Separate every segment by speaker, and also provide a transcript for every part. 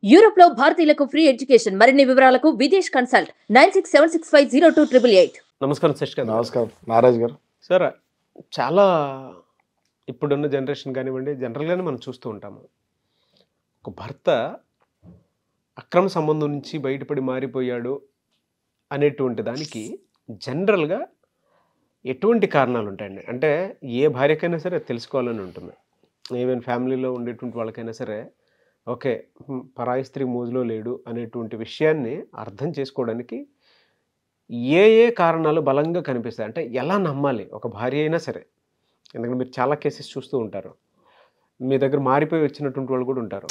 Speaker 1: Europe లో భారతీయులకు free education. మరిన్ని వివరాలకు విదేశ్ కన్సల్ట్ 9676502888.
Speaker 2: నమస్కారం శశికాంత్.
Speaker 3: నమస్కారం నారాజ్ గారు.
Speaker 2: సార్, చాలా ఇప్పుడున్న జనరేషన్ కానివ్వండి, జనరల్గానే మనం చూస్తూ ఉంటాము. ఒక భర్త అక్రమ సంబంధం నుంచి బయటపడి మారిపోయాడు అనేటువంటి దానికి జనరల్గా ఎటువంటి కారణాలు ఉంటాయండి? అంటే ఏ భార్యకైనా సరే తెలుసుకోవాలని ఉంటుంది. ఈవెన్ ఫ్యామిలీలో ఉండేటువంటి వాళ్ళకైనా సరే ఓకే, పరాయి స్త్రీ మోజులో లేడు అనేటువంటి విషయాన్ని అర్థం చేసుకోవడానికి ఏ ఏ కారణాలు బలంగా కనిపిస్తాయి? అంటే ఎలా నమ్మాలి ఒక భార్య అయినా సరే? ఎందుకంటే మీరు చాలా కేసెస్ చూస్తూ ఉంటారు, మీ దగ్గర మారిపోయి వచ్చినటువంటి వాళ్ళు కూడా ఉంటారు.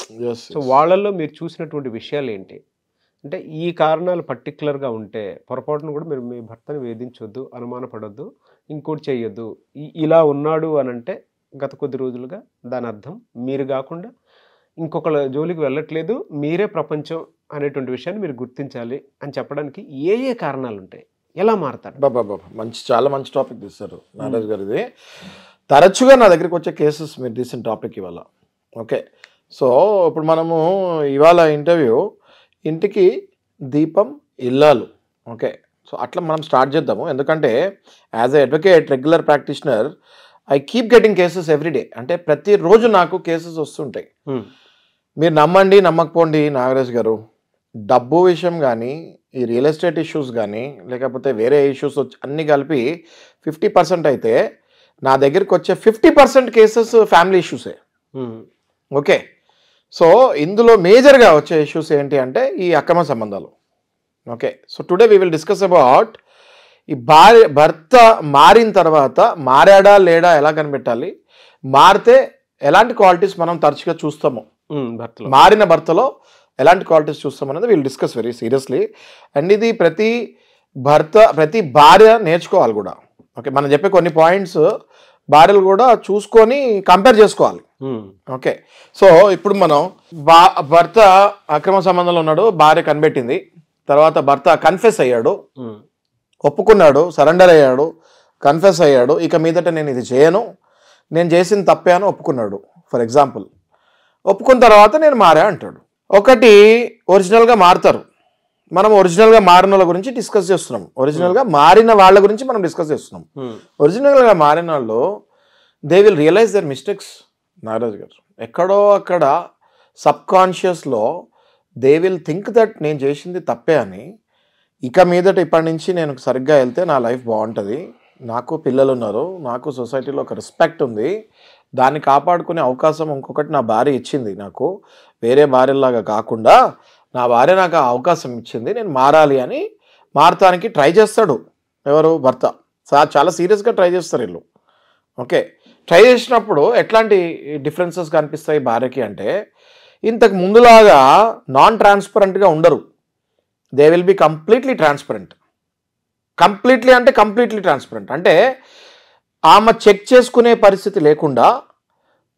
Speaker 2: సో వాళ్ళల్లో మీరు చూసినటువంటి విషయాలు ఏంటి? అంటే ఈ కారణాలు పర్టికులర్గా ఉంటే పొరపాటును కూడా మీరు మీ భర్తను వేధించొద్దు, అనుమానపడొద్దు, ఇంకోటి చేయొద్దు, ఇలా ఉన్నాడు అని అంటే గత కొద్ది రోజులుగా దాని అర్థం మీరు కాకుండా ఇంకొకళ్ళ జోలికి వెళ్ళట్లేదు, మీరే ప్రపంచం అనేటువంటి విషయాన్ని మీరు గుర్తించాలి అని చెప్పడానికి ఏ ఏ కారణాలు ఉంటాయి? ఎలా మారుతారు?
Speaker 3: బాబా చాలా మంచి టాపిక్ తీస్తారు నారాజ్ గారు. ఇది తరచుగా నా దగ్గరికి వచ్చే కేసెస్ మీరు తీసిన టాపిక్ ఇవాళ. ఓకే, సో ఇప్పుడు మనము ఇవాళ ఇంటర్వ్యూ ఇంటికి దీపం ఇల్లాలు. ఓకే, సో అట్లా మనం స్టార్ట్ చేద్దాము. ఎందుకంటే as a advocate, regular practitioner, I keep getting cases everyday. అంటే ప్రతిరోజు నాకు కేసెస్ వస్తుంటాయి. మీరు నమ్మండి నమ్మకపోండి నాగరాజ్ గారు, డబ్బు విషయం కానీ, ఈ రియల్ ఎస్టేట్ ఇష్యూస్ కానీ, లేకపోతే వేరే ఇష్యూస్ అన్నీ కలిపి 50% అయితే నా దగ్గరికి వచ్చే 50% కేసెస్ ఫ్యామిలీ ఇష్యూసే. ఓకే, సో ఇందులో మేజర్గా వచ్చే ఇష్యూస్ ఏంటి అంటే ఈ అక్రమ సంబంధాలు. Okay, so today we will discuss about ఈ భర్త మారిన తర్వాత మారాడా లేడా ఎలా కనిపెట్టాలి, మారితే ఎలాంటి క్వాలిటీస్ మనం తరచుగా చూస్తాము, మారిన భర్తలో ఎలాంటి క్వాలిటీస్ చూస్తామనేది we'll discuss very seriously. And ఇది ప్రతి భార్య నేర్చుకోవాలి కూడా. ఓకే, మనం చెప్పే కొన్ని పాయింట్స్ భార్యలు కూడా చూసుకొని కంపేర్ చేసుకోవాలి. ఓకే, సో ఇప్పుడు మనం భర్త అక్రమ సంబంధంలో ఉన్నాడు, భార్య కనిపెట్టింది, తర్వాత భర్త కన్ఫెస్ అయ్యాడు, ఒప్పుకున్నాడు, సరెండర్ అయ్యాడు, కన్ఫెస్ అయ్యాడు, ఇక మీదట నేను ఇది చేయను, నేను చేసిన తప్పే అని ఒప్పుకున్నాడు. ఫర్ ఎగ్జాంపుల్, ఒప్పుకున్న తర్వాత నేను మారా అంటాడు. ఒకటి ఒరిజినల్గా మారుతారు. మనం ఒరిజినల్గా మారిన వాళ్ళ గురించి డిస్కస్ చేస్తున్నాం, ఒరిజినల్గా మారిన వాళ్ళ గురించి మనం డిస్కస్ చేస్తున్నాం. ఒరిజినల్గా మారిన వాళ్ళు they will realise their mistakes Naraj గారు. ఎక్కడో అక్కడ సబ్కాన్షియస్లో దే విల్ థింక్ దట్ నేను చేసింది తప్పే అని, ఇక మీదట ఇప్పటి నుంచి నేను సరిగ్గా వెళ్తే నా లైఫ్ బాగుంటుంది, నాకు పిల్లలు ఉన్నారు, నాకు సొసైటీలో ఒక రెస్పెక్ట్ ఉంది, దాన్ని కాపాడుకునే అవకాశం ఇంకొకటి నా భార్య ఇచ్చింది, నాకు వేరే భార్యలాగా కాకుండా నా భార్య నాకు ఆ అవకాశం ఇచ్చింది, నేను మారాలి అని మారటానికి ట్రై చేస్తాడు. ఎవరు? భర్త. చాలా సీరియస్గా ట్రై చేస్తారు వీళ్ళు. ఓకే, ట్రై చేసినప్పుడు ఎట్లాంటి డిఫరెన్సెస్ కనిపిస్తాయి భార్యకి అంటే, ఇంతకు ముందులాగా నాన్ ట్రాన్స్పరెంట్గా ఉండరు. They will be completely transparent. Completely అంటే కంప్లీట్లీ ట్రాన్స్పరెంట్ అంటే ఆమె చెక్ చేసుకునే పరిస్థితి లేకుండా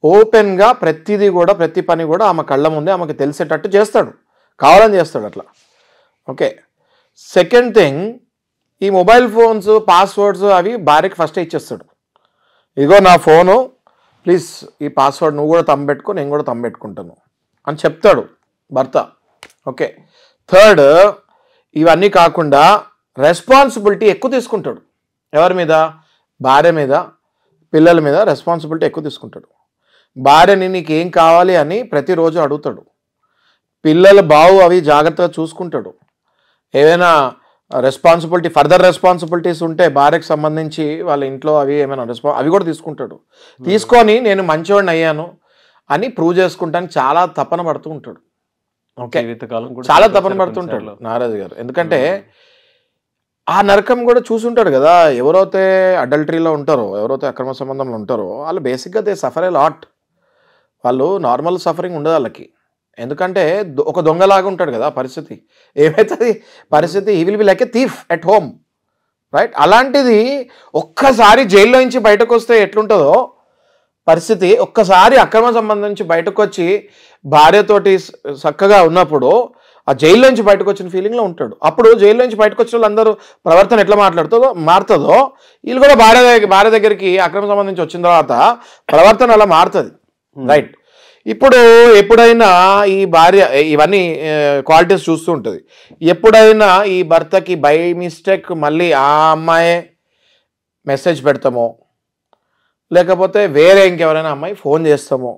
Speaker 3: ఓపెన్గా ప్రతిదీ కూడా, ప్రతి పని కూడా ఆమె కళ్ళ ముందే ఆమెకు తెలిసేటట్టు చేస్తాడు, కావాలని చేస్తాడు అట్లా. ఓకే, సెకండ్ థింగ్, ఈ మొబైల్ ఫోన్స్ పాస్వర్డ్స్ అవి భార్యకి ఫస్టే ఇచ్చేస్తాడు. ఇగో నా ఫోను, ప్లీజ్ ఈ పాస్వర్డ్ నువ్వు కూడా తమ్మెట్టుకో, నేను కూడా తమ్మెట్టుకుంటాను అని చెప్తాడు భర్త. ఓకే, థర్డ్, ఇవన్నీ కాకుండా రెస్పాన్సిబిలిటీ ఎక్కువ తీసుకుంటాడు. ఎవరి మీద? భార్య మీద, పిల్లల మీద రెస్పాన్సిబిలిటీ ఎక్కువ తీసుకుంటాడు. భార్యని నీకేం కావాలి అని ప్రతిరోజు అడుగుతాడు. పిల్లల బావు అవి జాగ్రత్తగా చూసుకుంటాడు. ఏవైనా రెస్పాన్సిబిలిటీ, ఫర్దర్ రెస్పాన్సిబిలిటీస్ ఉంటే భార్యకు సంబంధించి వాళ్ళ ఇంట్లో అవి ఏమైనా అవి కూడా తీసుకుంటాడు. తీసుకొని నేను మంచివాడిని అయ్యాను అని ప్రూవ్ చేసుకుంటానికి చాలా తపన పడుతూ ఉంటాడు. ఓకే, చాలా తపన పడుతుంటాడు నారాజు గారు. ఎందుకంటే ఆ నరకం కూడా చూసుంటాడు కదా. ఎవరైతే అడల్టరీలో ఉంటారో, ఎవరైతే అక్రమ సంబంధంలో ఉంటారో వాళ్ళు బేసిక్గా దే సఫర్ ఏ లాట్. వాళ్ళు నార్మల్ సఫరింగ్ ఉండదు వాళ్ళకి. ఎందుకంటే ఒక దొంగలాగా ఉంటాడు కదా. పరిస్థితి ఏమవుతుంది? పరిస్థితి he will be like A thief at home, right? అలాంటిది ఒక్కసారి జైల్లో నుంచి బయటకు వస్తే ఎట్లుంటుందో పరిస్థితి, ఒక్కసారి అక్రమ సంబంధం నుంచి బయటకు వచ్చి భార్యతోటి చక్కగా ఉన్నప్పుడు ఆ జైల్లో నుంచి బయటకు వచ్చిన ఫీలింగ్లో ఉంటాడు. అప్పుడు జైల్లో నుంచి బయటకు వచ్చిన వాళ్ళందరూ ప్రవర్తన ఎట్లా మారుతుందో వీళ్ళు కూడా భార్య దగ్గరికి అక్రమ సంబంధించి వచ్చిన తర్వాత ప్రవర్తన అలా మారుతుంది, రైట్? ఇప్పుడు ఎప్పుడైనా ఈ భార్య ఇవన్నీ క్వాలిటీస్ చూస్తూ ఉంటుంది. ఎప్పుడైనా ఈ భర్తకి బై మిస్టేక్ మళ్ళీ ఆ అమ్మాయే మెసేజ్ పెడతామో లేకపోతే వేరే ఇంకెవరైనా అమ్మాయి ఫోన్ చేస్తామో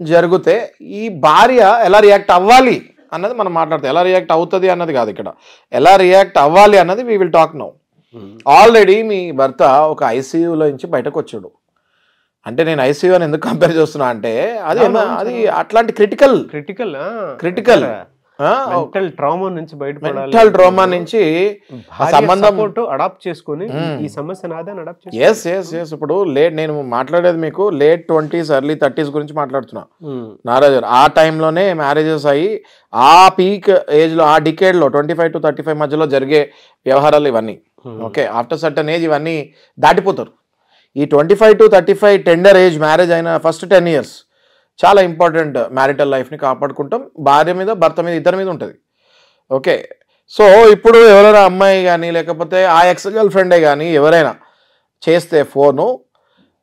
Speaker 3: జరిగితే ఈ భార్య ఎలా రియాక్ట్ అవ్వాలి అన్నది మనం మాట్లాడతాం. ఎలా రియాక్ట్ అవుతుంది అన్నది కాదు ఇక్కడ, ఎలా రియాక్ట్ అవ్వాలి అన్నది we will talk now. Already మీ భర్త ఒక ఐసీయూలో నుంచి బయటకు వచ్చాడు అంటే, నేను ఐసీయూ అని ఎందుకు కంపేర్ చేస్తున్నా అంటే అది అట్లాంటి క్రిటికల్
Speaker 2: మెంటల్ ట్రామా నుంచి బయటపడాలి,
Speaker 3: మెంటల్ ట్రామా నుంచి సంబంధం
Speaker 2: అడాప్ట్ చేసుకొని ఈ సమస్య నాదని అడాప్ట్ చేసి
Speaker 3: ఎస్ ఇప్పుడు నేను మాట్లాడేది మీకు లేట్ 20s ఎర్లీ 30s గురించి మాట్లాడుతున్నా. నారాజు గారు ఆ టైంలోనే మ్యారేజెస్ అయ్యి ఆ పీక్ ఏజ్లో ఆ డికేడ్లో 25 to 35 మధ్యలో జరిగే వ్యవహారాలు ఇవన్నీ. ఓకే, ఆఫ్టర్ సర్టన్ ఏజ్ ఇవన్నీ దాటిపోతారు. ఈ 25 to 35 టెండర్ ఏజ్ మ్యారేజ్ అయిన ఫస్ట్ 10 years చాలా ఇంపార్టెంట్ మ్యారిటల్ లైఫ్ని కాపాడుకుంటాం. భార్య మీద భర్త మీద ఇద్దరి మీద ఉంటుంది. ఓకే, సో ఇప్పుడు ఎవరైనా అమ్మాయి కానీ లేకపోతే ఆ ఎక్స్ గర్ల్ ఫ్రెండే కానీ ఎవరైనా చేస్తే ఫోను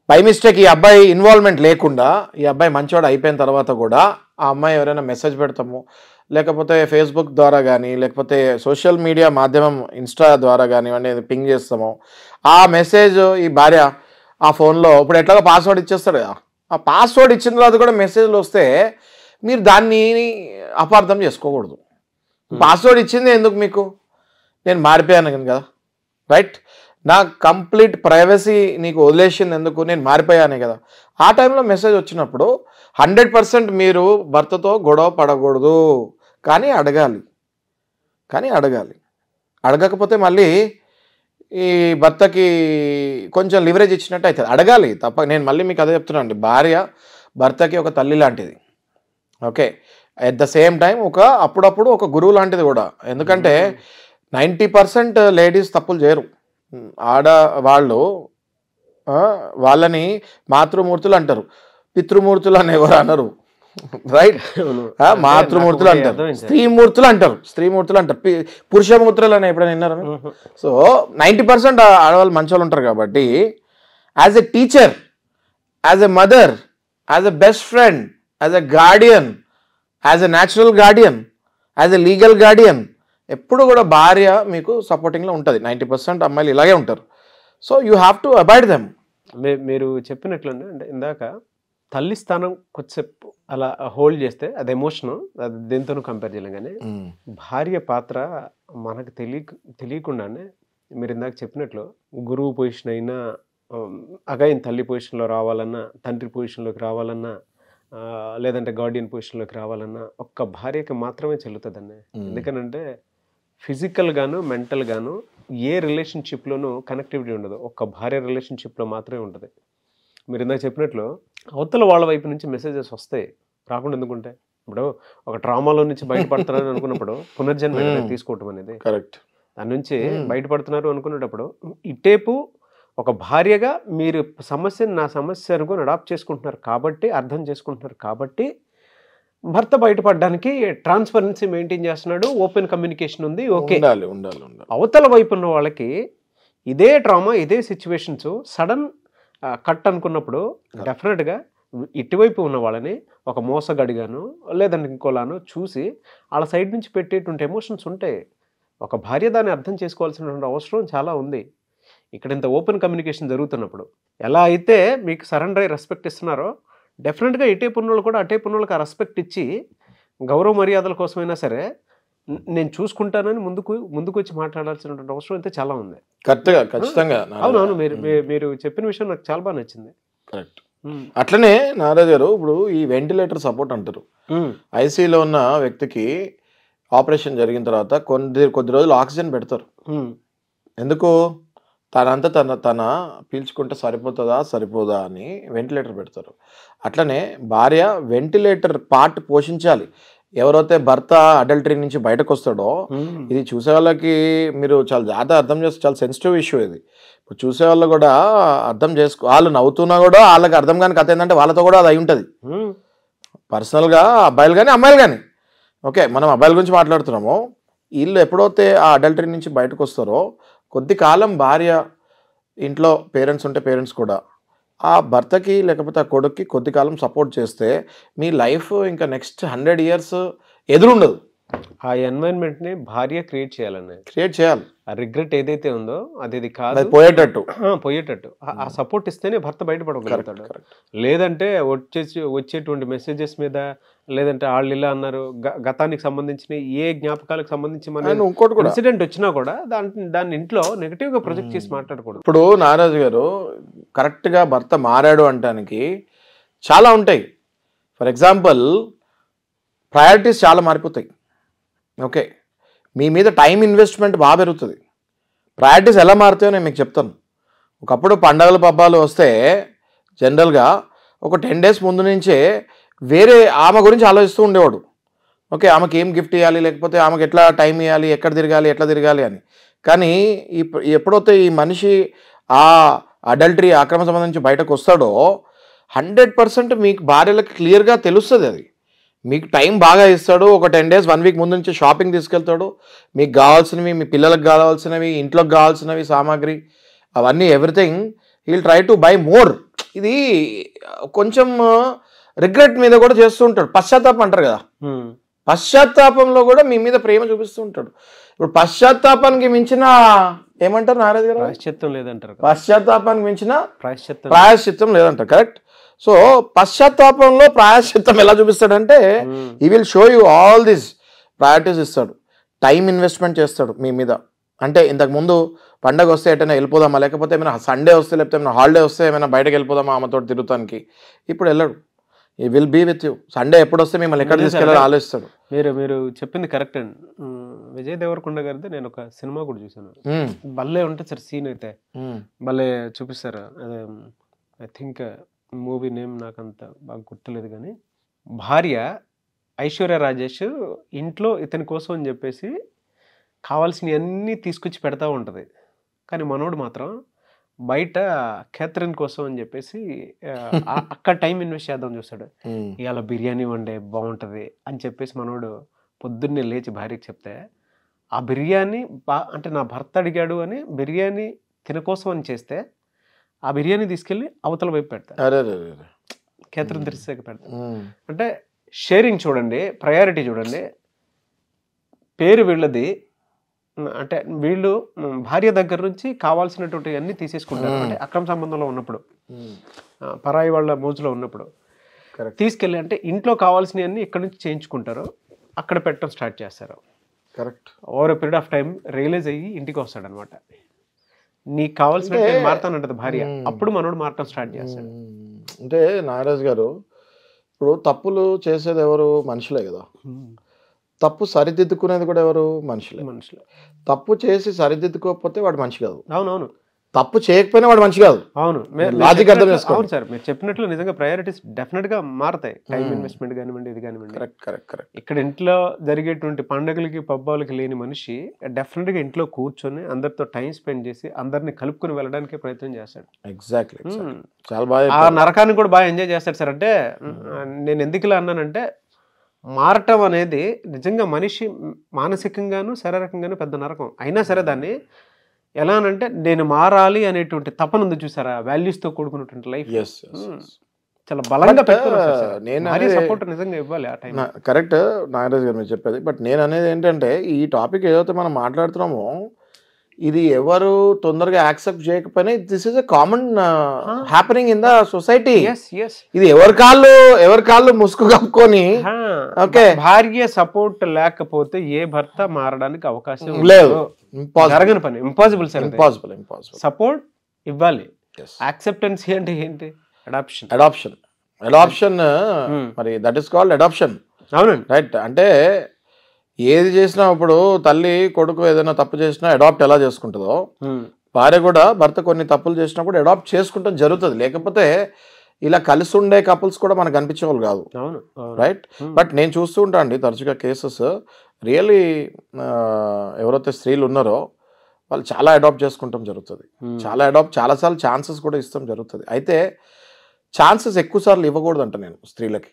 Speaker 3: బై మిస్టేక్ ఈ అబ్బాయి ఇన్వాల్వ్మెంట్ లేకుండా ఈ అబ్బాయి మంచివాడు అయిపోయిన తర్వాత కూడా ఆ అమ్మాయి ఎవరైనా మెసేజ్ పెడతాము లేకపోతే ఫేస్బుక్ ద్వారా కానీ లేకపోతే సోషల్ మీడియా మాధ్యమం ఇన్స్టా ద్వారా కానివ్వండి పింగ్ చేస్తాము, ఆ మెసేజ్ ఈ భార్య ఆ ఫోన్లో ఇప్పుడు ఎట్లాగో పాస్వర్డ్ ఇచ్చేస్తాడు కదా, ఆ పాస్వర్డ్ ఇచ్చిన తర్వాత కూడా మెసేజ్లు వస్తే మీరు దాన్ని అపార్థం చేసుకోకూడదు. పాస్వర్డ్ ఇచ్చింది ఎందుకు మీకు, నేను మారిపోయాను కదా, రైట్, నా కంప్లీట్ ప్రైవసీ నీకు వదిలేసింది ఎందుకు, నేను మారిపోయానే కదా. ఆ టైంలో మెసేజ్ వచ్చినప్పుడు 100% మీరు భర్తతో గొడవ పడకూడదు, కానీ అడగాలి. అడగకపోతే మళ్ళీ ఈ భర్తకి కొంచెం లివరేజ్ ఇచ్చినట్టు అవుతుంది. అడగాలి తప్ప, నేను మళ్ళీ మీకు అదే చెప్తున్నాను అండి, భార్య భర్తకి ఒక తల్లి లాంటిది. Okay, at the same time అప్పుడప్పుడు ఒక గురువు లాంటిది కూడా. ఎందుకంటే 90% లేడీస్ తప్పులు చేయరు. ఆడవాళ్ళు వాళ్ళని మాతృమూర్తులు అంటారు, పితృమూర్తులు అని ఎవరు అనరు, రైట్. మాతృమూర్తులు అంటారు, స్త్రీమూర్తులు అంటారు, పురుషమూర్తులు అని ఎప్పుడైనా విన్నారా? సో 90% ఆడవాళ్ళు మంచోళ్ళు ఉంటారు. కాబట్టి as a teacher, as a mother, as a best friend, as a Guardian, as a natural Guardian, as a legal Guardian ఎప్పుడు కూడా భార్య మీకు సపోర్టింగ్లో ఉంటుంది. 90% అమ్మాయిలు ఇలాగే ఉంటారు. So you have to avoid them.
Speaker 2: మీరు చెప్పినట్లండి, అంటే ఇందాక తల్లి స్థానం కొద్దిసేపు అలా హోల్డ్ చేస్తే అది ఎమోషను, అది దేంతోనూ కంపేర్ చేయలేం. కానీ భార్య పాత్ర మనకు తెలియకుండానే మీరు ఇందాక చెప్పినట్లు గురువు పొజిషన్ అయినా అగైన్ తల్లి పొజిషన్లో రావాలన్నా, తండ్రి పొజిషన్లోకి రావాలన్నా, లేదంటే గార్డియన్ పొజిషన్లోకి రావాలన్నా ఒక్క భార్యకి మాత్రమే చెల్లుతుందండి. ఎందుకనంటే ఫిజికల్ గాను మెంటల్ గాను ఏ రిలేషన్షిప్లోనూ కనెక్టివిటీ ఉండదు, ఒక్క భార్య రిలేషన్షిప్లో మాత్రమే ఉంటుంది. మీరు ఇందాక చెప్పినట్లు అవతల వాళ్ళ వైపు నుంచి మెసేజెస్ వస్తాయి, రాకుండా ఎందుకుంటే. ఇప్పుడు ఒక ట్రామాలో నుంచి బయటపడుతున్నారు అనుకున్నప్పుడు పునర్జన్మ తీసుకోవటం అనేది కరెక్ట్. దాని నుంచి బయటపడుతున్నారు అనుకునేటప్పుడు ఇటేపు ఒక భార్యగా మీరు సమస్యను నా సమస్య అనుకుని అడాప్ట్ చేసుకుంటున్నారు కాబట్టి, అర్థం చేసుకుంటున్నారు కాబట్టి భర్త బయటపడడానికి ట్రాన్స్పరెన్సీ మెయింటైన్ చేస్తున్నాడు, ఓపెన్ కమ్యూనికేషన్ ఉంది. ఓకే, అవతల వైపు ఉన్న వాళ్ళకి ఇదే ట్రామా, ఇదే సిచ్యువేషన్స్ సడన్ కట్ అనుకున్నప్పుడు డెఫినెట్గా ఇటువైపు ఉన్న వాళ్ళని ఒక మోసగడిగాను లేదంటే ఇంకోలాను చూసి వాళ్ళ సైడ్ నుంచి పెట్టేటువంటి ఎమోషన్స్ ఉంటాయి. ఒక భార్య దాన్ని అర్థం చేసుకోవాల్సినటువంటి అవసరం చాలా ఉంది. ఇక్కడ ఇంత ఓపెన్ కమ్యూనికేషన్ జరుగుతున్నప్పుడు ఎలా అయితే మీకు సరెండర్ అయ్యి రెస్పెక్ట్ ఇస్తున్నారో, డెఫినెట్గా ఇటేపు ఉన్న వాళ్ళు కూడా అటేపు ఉన్న వాళ్ళకి ఆ రెస్పెక్ట్ ఇచ్చి గౌరవ మర్యాదల కోసమైనా సరే నేను చూసుకుంటానని ముందుకు వచ్చి మాట్లాడాల్సినటువంటి అవసరం అయితే చాలా ఉంది.
Speaker 3: ఖచ్చితంగా.
Speaker 2: అవునవును, మీరు చెప్పిన విషయం నాకు చాలా బాగా నచ్చింది.
Speaker 3: కరెక్ట్. అట్లనే నారాజు గారు, ఇప్పుడు ఈ వెంటిలేటర్ సపోర్ట్ అంటారు. ఐసీలో ఉన్న వ్యక్తికి ఆపరేషన్ జరిగిన తర్వాత కొద్ది రోజులు ఆక్సిజన్ పెడతారు. ఎందుకు? తన పీల్చుకుంటే సరిపోదా అని వెంటిలేటర్ పెడతారు. అట్లనే భార్య వెంటిలేటర్ పార్ట్ పోషించాలి. ఎవరైతే భర్త అడల్టరీ నుంచి బయటకు వస్తాడో, ఇది చూసే వాళ్ళకి మీరు చాలా జాగ్రత్త అర్థం చేస్తే చాలా సెన్సిటివ్ ఇష్యూ ఇది. ఇప్పుడు చూసే వాళ్ళు కూడా అర్థం వాళ్ళు నవ్వుతున్నా కూడా వాళ్ళకి అర్థం కాని కథ ఏంటంటే వాళ్ళతో కూడా అది అయి ఉంటుంది. పర్సనల్గా అబ్బాయిలు కానీ అమ్మాయిలు కానీ, ఓకే మనం అబ్బాయిల గురించి మాట్లాడుతున్నాము. వీళ్ళు ఎప్పుడైతే ఆ అడల్టరీ నుంచి బయటకు వస్తారో కొద్ది కాలం భార్య ఇంట్లో పేరెంట్స్ ఉంటే పేరెంట్స్ కూడా ఆ భర్తకి లేకపోతే ఆ కొడుక్కి కొద్ది కాలం సపోర్ట్ చేస్తే మీ లైఫ్ ఇంకా నెక్స్ట్ 100 years ఎదురుండదు.
Speaker 2: ఆ ఎన్వైరన్మెంట్ని భార్య క్రియేట్
Speaker 3: చేయాలి.
Speaker 2: ఆ రిగ్రెట్ ఏదైతే ఉందో అది కాదు,
Speaker 3: అది పోయేటట్టు.
Speaker 2: పోయేటట్టు ఆ సపోర్ట్ ఇస్తేనే భర్త బయటపడగలుగుతాడు. లేదంటే వచ్చేటువంటి మెసేజెస్ మీద, లేదంటే వాళ్ళు ఇలా అన్నారు, గతానికి సంబంధించిన ఏ జ్ఞాపకాలకు సంబంధించి మన ఇన్సిడెంట్ వచ్చినా కూడా దాన్ని ఇంట్లో నెగటివ్ గా ప్రొజెక్ట్ చేసి మాట్లాడకూడదు.
Speaker 3: ఇప్పుడు నాగరాజు గారు కరెక్ట్ గా భర్త మారాడు అంటానికి చాలా ఉంటాయి. ఫర్ ఎగ్జాంపుల్ ప్రయారిటీస్ చాలా మారిపోతాయి. ఓకే, మీ మీద టైం ఇన్వెస్ట్మెంట్ బాగా పెరుగుతుంది. ప్రయారిటీస్ ఎలా మారుతాయో నేను మీకు చెప్తాను. ఒకప్పుడు పండగల పబ్బాలు వస్తే జనరల్గా ఒక 10 days ముందు నుంచే వేరే ఆమె గురించి ఆలోచిస్తూ ఉండేవాడు. ఓకే, ఆమెకి ఏం గిఫ్ట్ ఇవ్వాలి, లేకపోతే ఆమెకి ఎట్లా టైం ఇవ్వాలి, ఎక్కడ తిరగాలి, ఎట్లా తిరగాలి అని. కానీ ఎప్పుడైతే ఈ మనిషి ఆ అడల్టరీ అక్రమ సంబంధం నుంచి బయటకు వస్తాడో 100% మీకు భార్యలకు క్లియర్గా తెలుస్తుంది. అది మీకు టైం బాగా ఇస్తాడు. ఒక 10 days 1 week ముందు నుంచి షాపింగ్ తీసుకెళ్తాడు. మీకు కావాల్సినవి, మీ పిల్లలకు కావాల్సినవి, ఇంట్లోకి కావాల్సినవి సామాగ్రి అవన్నీ everything he'll try to buy more. ఇది కొంచెం రిగ్రెట్ మీద కూడా చేస్తూ ఉంటాడు. పశ్చాత్తాపం అంటారు కదా, పశ్చాత్తాపంలో కూడా మీ మీద ప్రేమ చూపిస్తూ ఉంటాడు. ఇప్పుడు పశ్చాత్తాపానికి మించిన ఏమంటారు నారాజు గారు?
Speaker 2: ప్రాయశ్చిత్తం లేదంటారు.
Speaker 3: పశ్చాత్తాపానికి మించిన
Speaker 2: ప్రాయశ్చిత్తం
Speaker 3: లేదంటారు. కరెక్ట్. సో పశ్చాత్తాపంలో ప్రాయశ్చిత్తం ఎలా చూపిస్తాడంటే ఈ will show you all this priorities ఇస్తాడు. టైం ఇన్వెస్ట్మెంట్ చేస్తాడు మీ మీద. అంటే ఇంతకుముందు పండగ వస్తే ఎటైనా వెళ్ళిపోదామా, లేకపోతే ఏమైనా సండే వస్తే, లేకపోతే ఏమైనా హాలిడే వస్తే ఏమైనా బయటకు వెళ్ళిపోదామా ఆమెతో తిరుగుతానికి. ఇప్పుడు వెళ్ళాడు. ఈ will be with you. Sunday ఎప్పుడు వస్తే మిమ్మల్ని ఎక్కడ తీసుకెళ్ళాలని ఆలోచిస్తాడు.
Speaker 2: మీరు చెప్పింది కరెక్ట్ అండి. విజయ్ దేవరకొండ గారిది నేను ఒక సినిమా కూడా చూసాను. భలే ఉంటుంది సార్ సీన్ అయితే, భలే చూపిస్తారు. అదే ఐ థింక్ మూవీ నేమ్ నాకు అంత బాగా గుర్తులేదు, కానీ భార్య ఐశ్వర్య రాజేష్ ఇంట్లో ఇతని కోసం అని చెప్పేసి కావాల్సినవి అన్నీ తీసుకొచ్చి పెడతా ఉంటుంది. కానీ మనోడు మాత్రం బయట క్యాథరిన్ కోసం అని చెప్పేసి అక్కడ టైం ఇన్వెస్ట్ చేద్దాం చూస్తాడు. ఇవాళ బిర్యానీ వండే బాగుంటుంది అని చెప్పేసి మనోడు పొద్దున్నే లేచి భార్యకి చెప్తే, ఆ బిర్యానీ అంటే నా భర్త అడిగాడు అని బిర్యానీ తినకోసం అని చేస్తే ఆ బిర్యానీ తీసుకెళ్ళి అవతల వైపు పెడతాడు. క్యాథరిన్ తెరిసాక పెడతాడు. అంటే షేరింగ్ చూడండి, ప్రయారిటీ చూడండి. పేరు వీళ్ళది, అంటే వీళ్ళు భార్య దగ్గర నుంచి కావాల్సినటువంటి అన్ని తీసేసుకుంటారు. అంటే అక్రమ సంబంధంలో ఉన్నప్పుడు, పరాయి వాళ్ళ మోజులో ఉన్నప్పుడు తీసుకెళ్ళి అంటే ఇంట్లో కావాల్సినవన్నీ ఇక్కడ నుంచి చేయించుకుంటారు, అక్కడ పెట్టడం స్టార్ట్ చేస్తారు.
Speaker 3: Correct.
Speaker 2: Over a period of time realize అయ్యి ఇంటికి వస్తాడు అనమాట. నీకు కావాల్సిన మారుతానంటది భార్య, అప్పుడు మనోడు మారటం స్టార్ట్ చేస్తాడు.
Speaker 3: అంటే నాగరాజు గారు ఇప్పుడు తప్పులు చేసేది ఎవరు? మనుషులే కదా. తప్పు సరిదిద్దుకునేది కూడా ఎవరు? మనుషులే. తప్పు చేసి సరిదిద్దుకోకపోతే వాడు మనిషి కాదు.
Speaker 2: అవునవును.
Speaker 3: తప్పు చేయకపోయినా వాడు మనిషి కాదు.
Speaker 2: అవును,
Speaker 3: లాజిక్ అర్థం చేసుకోవాలి.
Speaker 2: అవును సార్, మీరు చెప్పినట్లు నిజంగా ప్రయారిటీస్ డెఫినెట్ గా మారుతాయి. టైం ఇన్వెస్ట్మెంట్ కానివ్వండి, ఇది కానివ్వండి.
Speaker 3: కరెక్ట్.
Speaker 2: ఇక్కడ ఇంట్లో జరిగేటువంటి పండుగలకి పబ్బాలకి లేని మనిషి డెఫినెట్ గా ఇంట్లో కూర్చొని అందరితో టైం స్పెండ్ చేసి అందరిని కలుపుకొని వెళ్ళడానికి ప్రయత్నం చేస్తాడు.
Speaker 3: ఎగ్జాక్ట్లీ. చాలా బాగా
Speaker 2: ఆ నరకాన్ని కూడా బాగా ఎంజాయ్ చేస్తాడు సార్. అంటే నేను ఎందుకు ఇలా అన్నానంటే, మారటం అనేది నిజంగా మనిషి మానసికంగాను శారీరకంగాను పెద్ద నరకం. అయినా సరే దాన్ని ఎలా అనంటే, నేను మారాలి అనేటువంటి తపన ఉంది చూసారా, వాల్యూస్తో కూడుకున్నటువంటి లైఫ్ చాలా బలంగా పెట్టుకున్నాను. సపోర్ట్ నిజంగా ఇవ్వాలి ఆ టైం.
Speaker 3: కరెక్ట్ నాగరాజు గారు మీరు చెప్పేది. బట్ నేను అనేది ఏంటంటే, ఈ టాపిక్ ఏదైతే మనం మాట్లాడుతున్నామో ఇది ఎవరు తొందరగా యాక్సెప్ట్ చేయకపోయినా this is a common happening in the society. ఇది ఎవరి కాళ్ళు ముసుగు కప్పుకొని, ఓకే,
Speaker 2: భార్య సపోర్ట్ లేకపోతే ఏ భర్త మారడానికి అవకాశం
Speaker 3: లేదు.
Speaker 2: జరగని పని, ఇంపాసిబుల్ సార్.
Speaker 3: ఇంపాసిబుల్.
Speaker 2: సపోర్ట్ ఇవ్వాలి. యాక్సెప్టెన్సీ అంటే ఏంటి?
Speaker 3: అడాప్షన్. మరి దట్ ఈస్ కాల్డ్ అడాప్షన్.
Speaker 2: అవునండి,
Speaker 3: రైట్. అంటే ఏది చేసినా ఇప్పుడు తల్లి కొడుకు ఏదైనా తప్పు చేసినా అడాప్ట్ ఎలా చేసుకుంటుందో, భార్య కూడా భర్త కొన్ని తప్పులు చేసినప్పుడు అడాప్ట్ చేసుకుంటాం జరుగుతుంది. లేకపోతే ఇలా కలిసి ఉండే కపుల్స్ కూడా మనకు కనిపించేవాళ్ళు కాదు. రైట్. బట్ నేను చూస్తూ ఉంటాను అండి తరచుగా కేసెస్. రియల్లీ ఎవరైతే స్త్రీలు ఉన్నారో వాళ్ళు చాలా అడాప్ట్ చేసుకుంటాం జరుగుతుంది. చాలాసార్లు ఛాన్సెస్ కూడా ఇస్తాం జరుగుతుంది. అయితే ఛాన్సెస్ ఎక్కువ సార్లు ఇవ్వకూడదంట నేను స్త్రీలకి.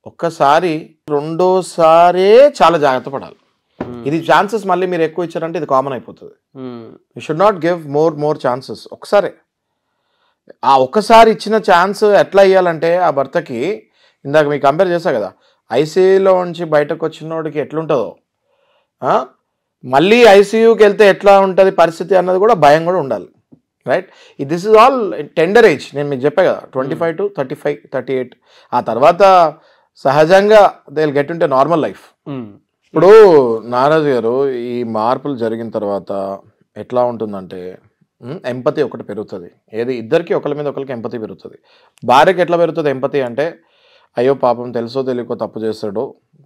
Speaker 3: ఒక్కసారి రెండోసారే చాలా జాగ్రత్త పడాలి. ఇది ఛాన్సెస్ మళ్ళీ మీరు ఎక్కువ ఇచ్చారంటే ఇది కామన్ అయిపోతుంది. You should not give more chances. ఒకసారి ఆ ఒక్కసారి ఇచ్చిన ఛాన్స్ ఎట్లా ఇవ్వాలంటే ఆ భర్తకి, ఇందాక మీకు కంపేర్ చేశా కదా, ఐసీయూలో నుంచి బయటకు వచ్చినోడికి ఎట్లుంటుందో మళ్ళీ ఐసీయూకి వెళ్తే ఎట్లా ఉంటుంది పరిస్థితి అన్నది కూడా భయం కూడా ఉండాలి, right? This is all tender age. నేను మీకు చెప్పా కదా 25 to 35, 38. ఆ తర్వాత సహజంగా దే విల్ గెట్ ఇంటే నార్మల్ లైఫ్. ఇప్పుడు నారాజు గారు ఈ మార్పులు జరిగిన తర్వాత ఎట్లా ఉంటుందంటే ఎంపతి ఒకటి పెరుగుతుంది. ఏది ఇద్దరికి ఒకరి మీద ఒకరికి ఎంపతి పెరుగుతుంది. భార్యకి ఎట్లా పెరుగుతుంది ఎంపతి అంటే, అయ్యో పాపం తెలుసో తెలియకో తప్పు చేస్తాడు,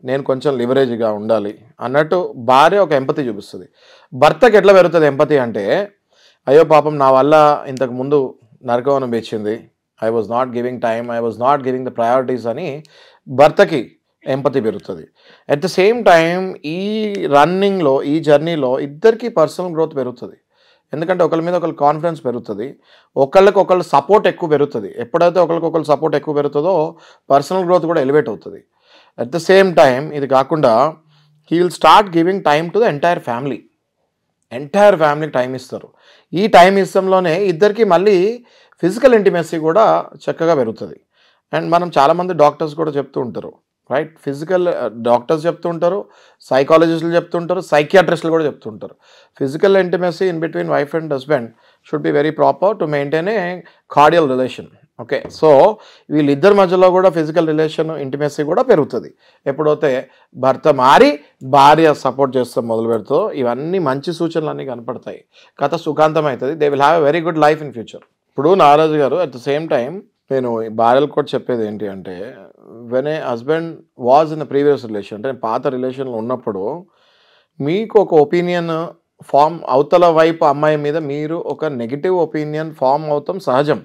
Speaker 3: నేను కొంచెం లివరేజ్గా ఉండాలి అన్నట్టు భార్య ఒక ఎంపతి చూపిస్తుంది. భర్తకి ఎట్లా పెరుగుతుంది ఎంపతి అంటే, అయ్యో పాపం నా వల్ల ఇంతకు ముందు నరకం అనిపించింది, I was not giving time, I was not giving the priorities అని భర్తకి ఎంపతి పెరుగుతుంది. అట్ ద సేమ్ టైం ఈ రన్నింగ్లో, ఈ జర్నీలో ఇద్దరికి పర్సనల్ గ్రోత్ పెరుగుతుంది. ఎందుకంటే ఒకరి మీద ఒకరి కాన్ఫిడెన్స్ పెరుగుతుంది, ఒకళ్ళకొకళ్ళు సపోర్ట్ ఎక్కువ పెరుగుతుంది. ఎప్పుడైతే ఒకరికొకరు సపోర్ట్ ఎక్కువ పెరుగుతుందో పర్సనల్ గ్రోత్ కూడా ఎలివేట్ అవుతుంది. అట్ ద సేమ్ టైం ఇది కాకుండా he will start giving time to the entire ఫ్యామిలీకి టైం ఇస్తారు. ఈ టైం ఇష్టంలోనే ఇద్దరికి మళ్ళీ ఫిజికల్ ఇంటిమెసీ కూడా చక్కగా పెరుగుతుంది. అండ్ మనం చాలామంది డాక్టర్స్ కూడా చెప్తూ ఉంటారు, రైట్? ఫిజికల్ డాక్టర్స్ చెప్తూ ఉంటారు, సైకాలజిస్టులు చెప్తుంటారు, సైకియాట్రిస్టులు కూడా చెప్తుంటారు. Physical intimacy in between wife and husband should be very proper to maintain a cordial relation. Okay, so వీళ్ళిద్దరి మధ్యలో కూడా ఫిజికల్ రిలేషన్, ఇంటిమెసీ కూడా పెరుగుతుంది ఎప్పుడైతే భర్త మారి భార్య సపోర్ట్ చేస్తూ మొదలు పెడుతూ. ఇవన్నీ మంచి సూచనలు అన్నీ కనపడతాయి, కథ సుఖాంతం అవుతుంది. They will have a very good life in future. ఇప్పుడు నారాజు గారు అట్ ద సేమ్ టైం నేను భార్యలకు కూడా చెప్పేది ఏంటి అంటే, when a husband was in the previous relation, అంటే పాత రిలేషన్లో ఉన్నప్పుడు మీకు ఒక ఒపీనియన్ ఫామ్, అవతల వైపు అమ్మాయి మీద మీరు ఒక నెగిటివ్ ఒపీనియన్ ఫామ్ అవుతాం సహజం.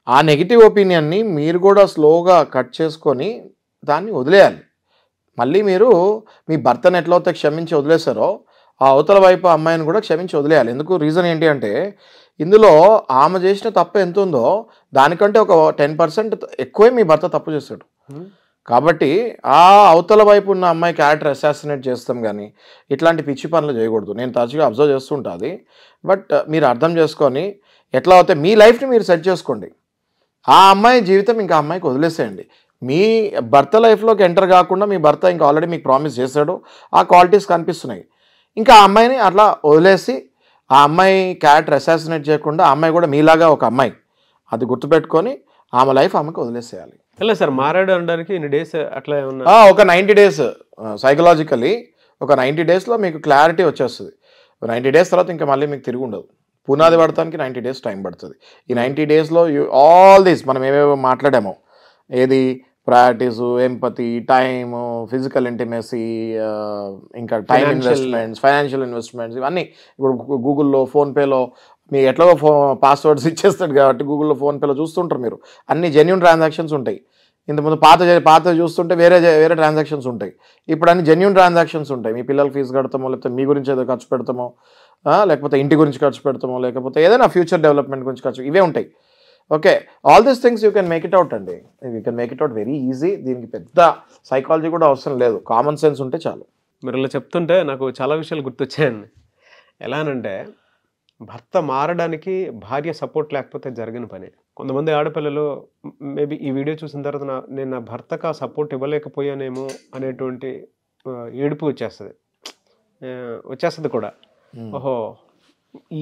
Speaker 3: ఆ నెగిటివ్ ఒపీనియన్ని మీరు కూడా స్లోగా కట్ చేసుకొని దాన్ని వదిలేయాలి. మళ్ళీ మీరు మీ భర్తను ఎట్లయితే క్షమించి వదిలేశారో ఆ అవతల వైపు అమ్మాయిని కూడా క్షమించి వదిలేయాలి. ఎందుకు? రీజన్ ఏంటి అంటే, ఇందులో ఆమె చేసిన తప్పు ఎంత ఉందో దానికంటే ఒక 10% ఎక్కువే మీ భర్త తప్పు చేశాడు. కాబట్టి ఆ అవతల వైపు ఉన్న అమ్మాయి క్యారెక్టర్ అసాసినేట్ చేస్తాం కానీ ఇట్లాంటి పిచ్చి పనులు చేయకూడదు. నేను తరచుగా అబ్జర్వ్ చేస్తుంటుంది. బట్ మీరు అర్థం చేసుకొని ఎట్లా అవుతే మీ లైఫ్ని మీరు సెట్ చేసుకోండి. ఆ అమ్మాయి జీవితం ఇంకా అమ్మాయికి వదిలేసేయండి. మీ భర్త లైఫ్లోకి ఎంటర్ కాకుండా మీ భర్త ఇంకా ఆల్రెడీ మీకు ప్రామిస్ చేశాడు, ఆ క్వాలిటీస్ కనిపిస్తున్నాయి. ఇంకా ఆ అమ్మాయిని అట్లా వదిలేసి ఆ అమ్మాయి క్యారెక్టర్ అసాసినేట్ చేయకుండా, ఆ అమ్మాయి కూడా మీలాగా ఒక అమ్మాయి, అది గుర్తుపెట్టుకొని ఆమె లైఫ్ ఆమెకు వదిలేసేయాలి.
Speaker 2: ఎలా సార్ మారాడు అనడానికి ఇన్ని డేస్ అట్లా ఏమన్నా?
Speaker 3: ఒక 90 days సైకలాజికలీ ఒక 90 daysలో మీకు క్లారిటీ వచ్చేస్తుంది. 90 days తర్వాత ఇంకా మళ్ళీ మీకు తిరిగి ఉండదు. పునాది పడటానికి 90 days టైం పడుతుంది. ఈ 90 daysలో ఆల్ దీస్ మనం ఏమేమో మాట్లాడామో, ఏది priorities, empathy, time, physical intimacy, ఇంకా టైం ఇన్వెస్ట్మెంట్స్, ఫైనాన్షియల్ ఇన్వెస్ట్మెంట్స్, ఇవన్నీ ఇప్పుడు గూగుల్లో, ఫోన్పేలో మీ ఎట్లా పాస్వర్డ్స్ ఇచ్చేస్తాడు కాబట్టి గూగుల్లో, ఫోన్పేలో చూస్తుంటారు మీరు, అన్ని జెన్యూన్ ట్రాన్సాక్షన్స్ ఉంటాయి. ఇంతకుముందు పాత చూస్తుంటే వేరే ట్రాన్సాక్షన్స్ ఉంటాయి. ఇప్పుడు అన్ని జెన్యూన్ ట్రాన్సాక్షన్స్ ఉంటాయి. మీ పిల్లలకి ఫీజు కడతామో, లేకపోతే మీ గురించి ఏదో ఖర్చు పెడతామో, లేకపోతే ఇంటి గురించి ఖర్చు పెడతామో, లేకపోతే ఏదైనా ఫ్యూచర్ డెవలప్మెంట్ గురించి ఖర్చు, ఇవే ఉంటాయి. Okay, all these things you can make it out అండి. You can make it out very easy. దీనికి పెద్ద సైకాలజీ కూడా అవసరం లేదు, కామన్ సెన్స్ ఉంటే చాలు.
Speaker 2: మీరు ఇలా చెప్తుంటే నాకు చాలా విషయాలు గుర్తొచ్చాయండి. ఎలానంటే, భర్త మారడానికి భార్య సపోర్ట్ లేకపోతే జరగని పని. కొంతమంది ఆడపిల్లలు మేబీ ఈ వీడియో చూసిన తర్వాత నేను నా భర్తకు ఆ సపోర్ట్ ఇవ్వలేకపోయానేమో అనేటువంటి ఏడుపు వచ్చేస్తుంది కూడా. ఓహో,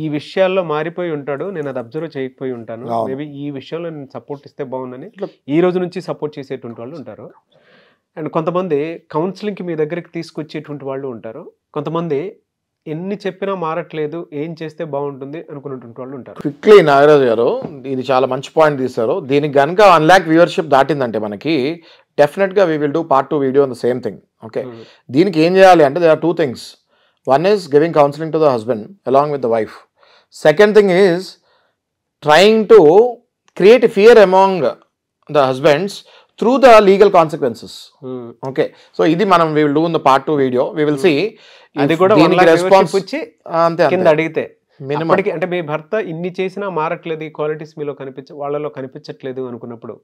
Speaker 2: ఈ విషయాల్లో మారిపోయి ఉంటాడు, నేను అది అబ్జర్వ్ చేయకపోయి ఉంటాను, మేబీ ఈ విషయంలో నేను సపోర్ట్ ఇస్తే బాగుందని ఈ రోజు నుంచి సపోర్ట్ చేసేటువంటి వాళ్ళు ఉంటారు. అండ్ కొంతమంది కౌన్సిలింగ్కి మీ దగ్గరికి తీసుకొచ్చేటువంటి వాళ్ళు ఉంటారు. కొంతమంది ఎన్ని చెప్పినా మారట్లేదు, ఏం చేస్తే బాగుంటుంది అనుకున్నటువంటి వాళ్ళు ఉంటారు.
Speaker 3: క్విక్లీ నాగరాజు గారు ఇది చాలా మంచి పాయింట్ తీశారు. దీనికి కనుక 1 lakh వ్యూవర్షిప్ దాటిందంటే మనకి డెఫినెట్గా we will do part 2 video on the same thing. Okay, దీనికి ఏం చేయాలి అంటే there are 2 things. One is giving counseling to the husband along with the wife. Second thing is trying to create a fear among the husbands through the legal consequences. Okay, so ఇది మనం we will do in the part 2 video. We will see.
Speaker 2: అది కూడా response వచ్చి కింద అడిగితే అప్పటికి, అంటే మీ భర్త ఇన్ని చేసినా మారట్లేదు, ఈ క్వాలిటీస్ మీలో వాళ్ళలో కనిపించట్లేదు అనుకున్నప్పుడు,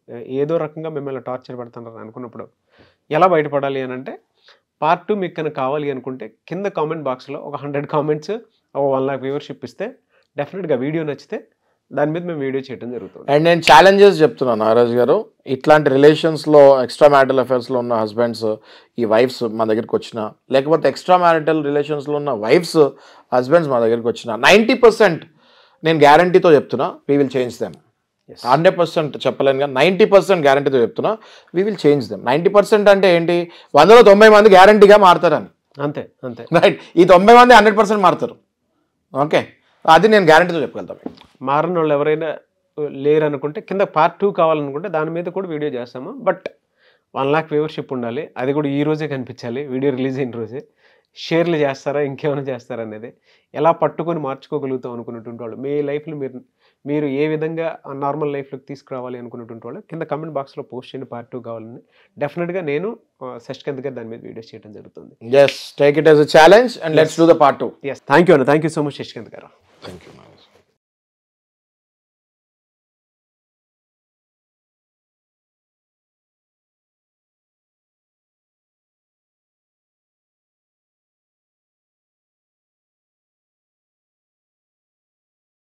Speaker 2: ఏదో రకంగా మిమ్మల్ని టార్చర్ పెడుతున్నారు అనుకున్నప్పుడు ఎలా బయటపడాలి అని అంటే, part 2 మీకు కనుక కావాలి అనుకుంటే కింద కామెంట్ బాక్స్లో ఒక 100 కామెంట్స్, 1 lakh వ్యూవర్షిప్ ఇస్తే డెఫినెట్గా వీడియో నచ్చితే దాని మీద మేము వీడియో చేయడం జరుగుతుంది.
Speaker 3: అండ్ నేను ఛాలెంజెస్ చెప్తున్నాను నాగరాజ్ గారు, ఇట్లాంటి రిలేషన్స్లో ఎక్స్ట్రా మ్యారిటల్ అఫేర్స్లో ఉన్న హస్బెండ్స్ ఈ వైఫ్స్ మా దగ్గరికి వచ్చినా, లేకపోతే ఎక్స్ట్రా మ్యారిటల్ రిలేషన్స్లో ఉన్న వైఫ్స్ హస్బెండ్స్ మా దగ్గరికి వచ్చినా 90% నేను గ్యారంటీతో చెప్తున్నా వీ విల్ చేంజ్ దెమ్. 100% చెప్పలేను కానీ 90% గ్యారంటీతో చెప్తున్నా వీ విల్ చేంజ్ దెమ్. 90% అంటే ఏంటి, 100లో 90 మంది గ్యారంటీగా మారుతారని,
Speaker 2: అంతే అంతే
Speaker 3: రైట్. ఈ 90 మంది 100% మారుతారు. ఓకే, అది నేను గ్యారంటీతో చెప్పగలుగుతాను.
Speaker 2: మారని వాళ్ళు ఎవరైనా లేరు అనుకుంటే కింద పార్ట్ 2 కావాలనుకుంటే దాని మీద కూడా వీడియో చేస్తాము. బట్ 1 lakh వ్యూవర్షిప్ ఉండాలి, అది కూడా ఈ రోజే కనిపించాలి, వీడియో రిలీజ్ అయిన రోజే. షేర్లు చేస్తారా ఇంకేమైనా చేస్తారా అనేది ఎలా పట్టుకొని మార్చుకోగలుగుతాం అనుకున్నటువంటి వాళ్ళు, మీ లైఫ్లో మీరు ఏ విధంగా నార్మల్ లైఫ్లోకి తీసుకురావాలి అనుకున్నటువంటి వాళ్ళు కింద కమెంట్ బాక్స్లో పోస్ట్ చేయండి. పార్ట్ 2 కావాలని డెఫినెట్గా నేను శశికాంత్ గారు దాని మీద వీడియోస్ చేయడం జరుగుతుంది.
Speaker 3: Yes, take it as a challenge and let's do the part 2.
Speaker 2: Yes, thank you అన్న, thank you so much Shashikant గారు.
Speaker 3: Thank you.